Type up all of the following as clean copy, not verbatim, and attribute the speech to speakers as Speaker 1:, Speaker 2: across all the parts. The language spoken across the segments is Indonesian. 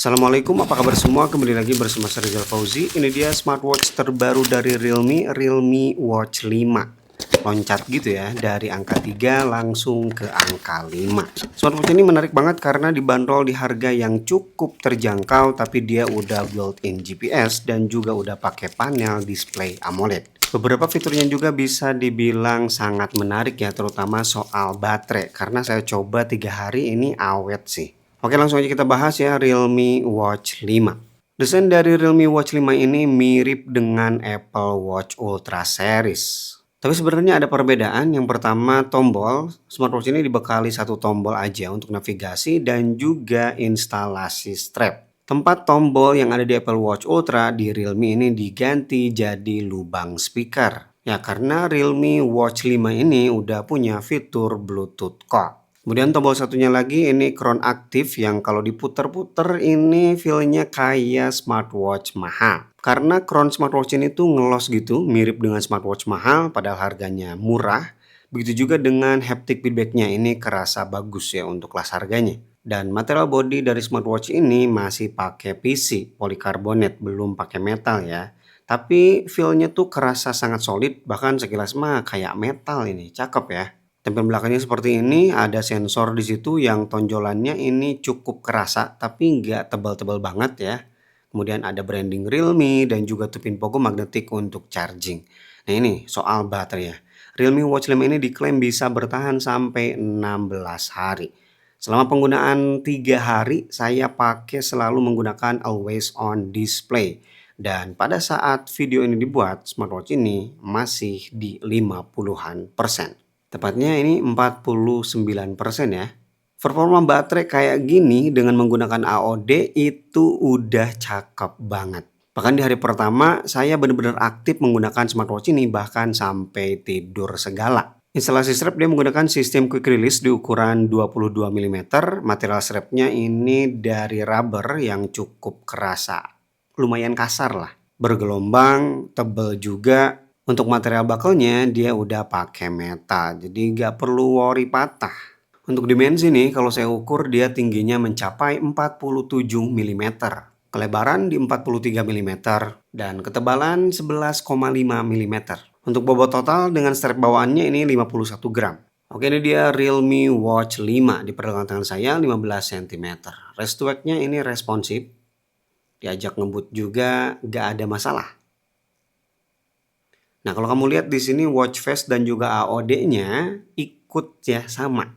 Speaker 1: Assalamualaikum, apa kabar semua? Kembali lagi bersama saya Rizal Fauzi. Ini dia smartwatch terbaru dari Realme, Realme Watch 5. Loncat gitu ya, dari angka 3 langsung ke angka 5. Smartwatch ini menarik banget karena dibanderol di harga yang cukup terjangkau, tapi dia udah built-in GPS dan juga udah pakai panel display AMOLED. Beberapa fiturnya juga bisa dibilang sangat menarik ya, terutama soal baterai, karena saya coba 3 hari ini awet sih. Oke, langsung aja kita bahas ya Realme Watch 5. Desain dari Realme Watch 5 ini mirip dengan Apple Watch Ultra Series. Tapi sebenarnya ada perbedaan. Yang pertama, tombol. Smartwatch ini dibekali satu tombol aja untuk navigasi dan juga instalasi strap. Tempat tombol yang ada di Apple Watch Ultra di Realme ini diganti jadi lubang speaker. Ya, karena Realme Watch 5 ini udah punya fitur Bluetooth Core. Kemudian tombol satunya lagi ini crown aktif yang kalau diputer-puter ini feel-nya kayak smartwatch mahal. Karena crown smartwatch ini tuh ngelos gitu, mirip dengan smartwatch mahal padahal harganya murah. Begitu juga dengan haptic feedback-nya, ini kerasa bagus ya untuk kelas harganya. Dan material body dari smartwatch ini masih pakai PC, polikarbonat, belum pakai metal ya. Tapi feel-nya tuh kerasa sangat solid, bahkan sekilas mah kayak metal ini, cakep ya. Tampilan belakangnya seperti ini, ada sensor di situ yang tonjolannya ini cukup kerasa tapi nggak tebal-tebal banget ya. Kemudian ada branding Realme dan juga tupin pogo magnetik untuk charging. Nah ini soal baterai ya. Realme Watch 5 ini diklaim bisa bertahan sampai 16 hari. Selama penggunaan 3 hari, saya pakai selalu menggunakan always on display. Dan pada saat video ini dibuat, smartwatch ini masih di 50-an%. Tepatnya ini 49% ya. Performa baterai kayak gini dengan menggunakan AOD itu udah cakep banget. Bahkan di hari pertama saya benar-benar aktif menggunakan smartwatch ini bahkan sampai tidur segala. Instalasi strap dia menggunakan sistem quick release di ukuran 22 mm. Material strapnya ini dari rubber yang cukup kerasa. Lumayan kasar lah. Bergelombang, tebal juga. Untuk material buckle-nya dia udah pakai metal, jadi nggak perlu worry patah. Untuk dimensi nih, kalau saya ukur dia tingginya mencapai 47 mm, kelebaran di 43 mm, dan ketebalan 11,5 mm. Untuk bobot total dengan strap bawaannya ini 51 gram. Oke, ini dia Realme Watch 5 di pergelangan tangan saya 15 cm. Wrist weight-nya ini responsif, diajak ngebut juga nggak ada masalah. Nah, kalau kamu lihat di sini watch face dan juga AOD-nya ikut ya sama.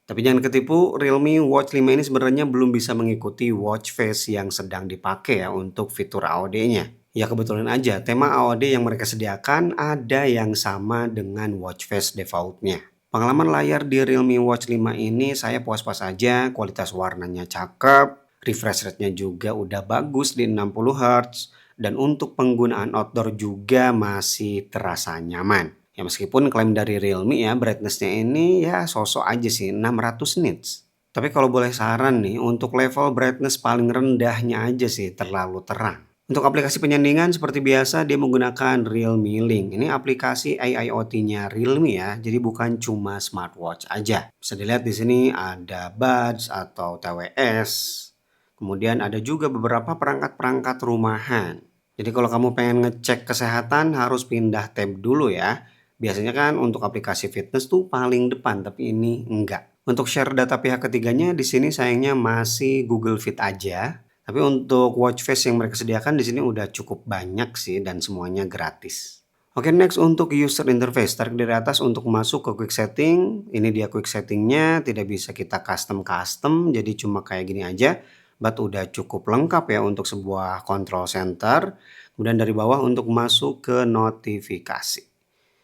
Speaker 1: Tapi jangan ketipu, Realme Watch 5 ini sebenarnya belum bisa mengikuti watch face yang sedang dipakai ya untuk fitur AOD-nya. Ya kebetulan aja, tema AOD yang mereka sediakan ada yang sama dengan watch face default-nya. Pengalaman layar di Realme Watch 5 ini saya puas-puas aja, kualitas warnanya cakep, refresh rate-nya juga udah bagus di 60 Hz. Dan untuk penggunaan outdoor juga masih terasa nyaman. Ya meskipun klaim dari Realme ya brightness-nya ini ya sosok aja sih 600 nits. Tapi kalau boleh saran nih untuk level brightness paling rendahnya aja sih terlalu terang. Untuk aplikasi penyandingan seperti biasa dia menggunakan Realme Link. Ini aplikasi AIoT-nya Realme ya. Jadi bukan cuma smartwatch aja. Bisa dilihat di sini ada Buds atau TWS. Kemudian ada juga beberapa perangkat-perangkat rumahan. Jadi kalau kamu pengen ngecek kesehatan harus pindah tab dulu ya. Biasanya kan untuk aplikasi fitness tuh paling depan, tapi ini enggak. Untuk share data pihak ketiganya di sini sayangnya masih Google Fit aja. Tapi untuk watch face yang mereka sediakan di sini udah cukup banyak sih dan semuanya gratis. Oke, next untuk user interface. Tarik dari atas untuk masuk ke quick setting. Ini dia quick settingnya, tidak bisa kita custom, jadi cuma kayak gini aja. But udah cukup lengkap ya untuk sebuah control center. Kemudian dari bawah untuk masuk ke notifikasi.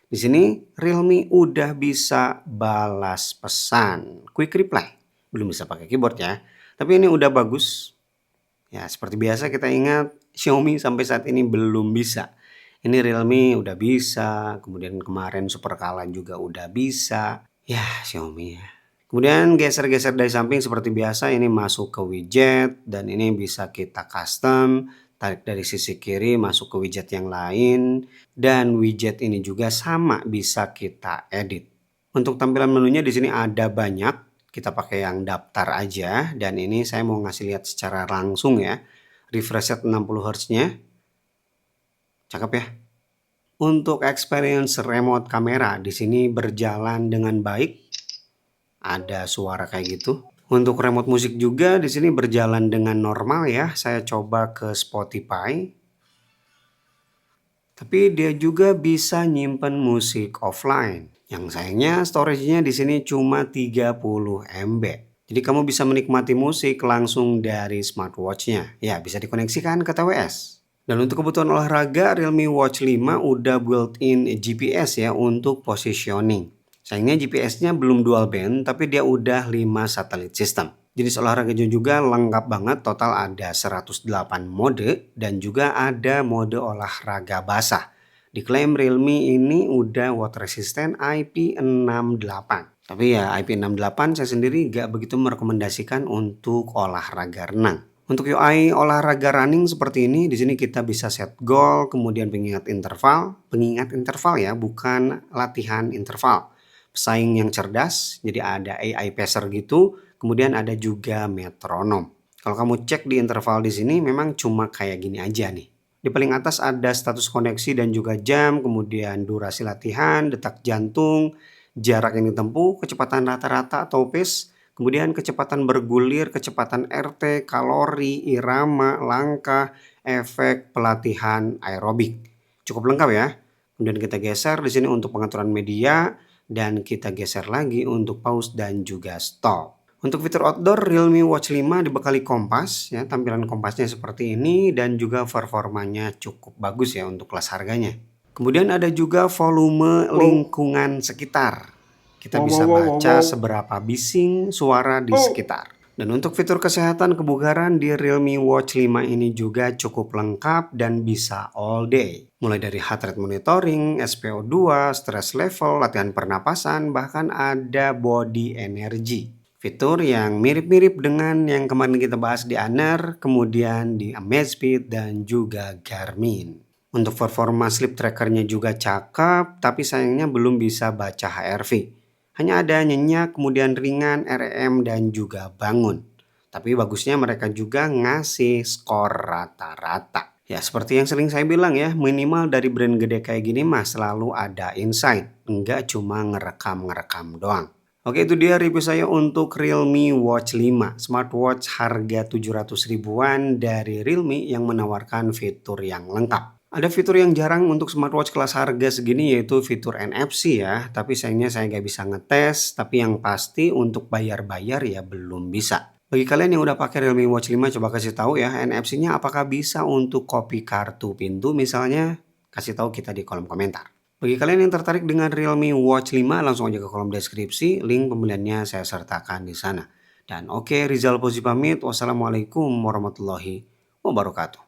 Speaker 1: Di sini Realme udah bisa balas pesan, quick reply. Belum bisa pakai keyboard ya. Tapi ini udah bagus. Ya seperti biasa kita ingat Xiaomi sampai saat ini belum bisa. Ini Realme udah bisa, kemudian kemarin Super Kala juga udah bisa. Ya Xiaomi ya. Kemudian geser-geser dari samping seperti biasa ini masuk ke widget dan ini bisa kita custom, tarik dari sisi kiri masuk ke widget yang lain dan widget ini juga sama bisa kita edit. Untuk tampilan menunya di sini ada banyak. Kita pakai yang daftar aja, dan ini saya mau ngasih lihat secara langsung ya. Refresh rate 60 Hz-nya. Cakep ya. Untuk experience remote kamera di sini berjalan dengan baik. Ada suara kayak gitu. Untuk remote musik juga di sini berjalan dengan normal ya. Saya coba ke Spotify. Tapi dia juga bisa nyimpen musik offline. Yang sayangnya storage-nya di sini cuma 30 MB. Jadi kamu bisa menikmati musik langsung dari smartwatch-nya. Ya, bisa dikoneksikan ke TWS. Dan untuk kebutuhan olahraga, Realme Watch 5 udah built-in GPS ya untuk positioning. Sayangnya GPS-nya belum dual band, tapi dia udah 5 satelit system. Jenis olahraganya juga lengkap banget, total ada 108 mode dan juga ada mode olahraga basah. Diklaim Realme ini udah water resistant IP68. Tapi ya IP68 saya sendiri gak begitu merekomendasikan untuk olahraga renang. Untuk UI olahraga running seperti ini, di sini kita bisa set goal, kemudian pengingat interval ya, bukan latihan interval. Pesaing yang cerdas, jadi ada AI pacer gitu, kemudian ada juga metronom. Kalau kamu cek di interval di sini memang cuma kayak gini aja nih. Di paling atas ada status koneksi dan juga jam, kemudian durasi latihan, detak jantung, jarak yang ditempuh, kecepatan rata-rata atau pace, kemudian kecepatan bergulir, kecepatan RT, kalori, irama, langkah, efek pelatihan aerobik. Cukup lengkap ya. Kemudian kita geser di sini untuk pengaturan media dan kita geser lagi untuk pause dan juga stop. Untuk fitur outdoor, Realme Watch 5 dibekali kompas ya, tampilan kompasnya seperti ini dan juga performanya cukup bagus ya untuk kelas harganya. Kemudian ada juga volume lingkungan sekitar. Kita bisa baca seberapa bising suara di sekitar. Dan untuk fitur kesehatan kebugaran di Realme Watch 5 ini juga cukup lengkap dan bisa all day. Mulai dari heart rate monitoring, SpO2, stress level, latihan pernapasan, bahkan ada body energy. Fitur yang mirip-mirip dengan yang kemarin kita bahas di Honor, kemudian di Amazfit dan juga Garmin. Untuk performa sleep trackernya juga cakep, tapi sayangnya belum bisa baca HRV. Hanya ada nyenyak, kemudian ringan, REM, dan juga bangun. Tapi bagusnya mereka juga ngasih skor rata-rata. Ya seperti yang sering saya bilang ya, minimal dari brand gede kayak gini mah selalu ada insight. Enggak cuma ngerekam-ngerekam doang. Oke, itu dia review saya untuk Realme Watch 5. Smartwatch harga 700 ribuan dari Realme yang menawarkan fitur yang lengkap. Ada fitur yang jarang untuk smartwatch kelas harga segini yaitu fitur NFC ya. Tapi sayangnya saya nggak bisa ngetes. Tapi yang pasti untuk bayar-bayar ya belum bisa. Bagi kalian yang udah pakai Realme Watch 5 coba kasih tahu ya NFC-nya apakah bisa untuk copy kartu pintu misalnya. Kasih tahu kita di kolom komentar. Bagi kalian yang tertarik dengan Realme Watch 5 langsung aja ke kolom deskripsi. Link pembeliannya saya sertakan di sana. Dan oke, Rizal Pozi pamit. Wassalamualaikum warahmatullahi wabarakatuh.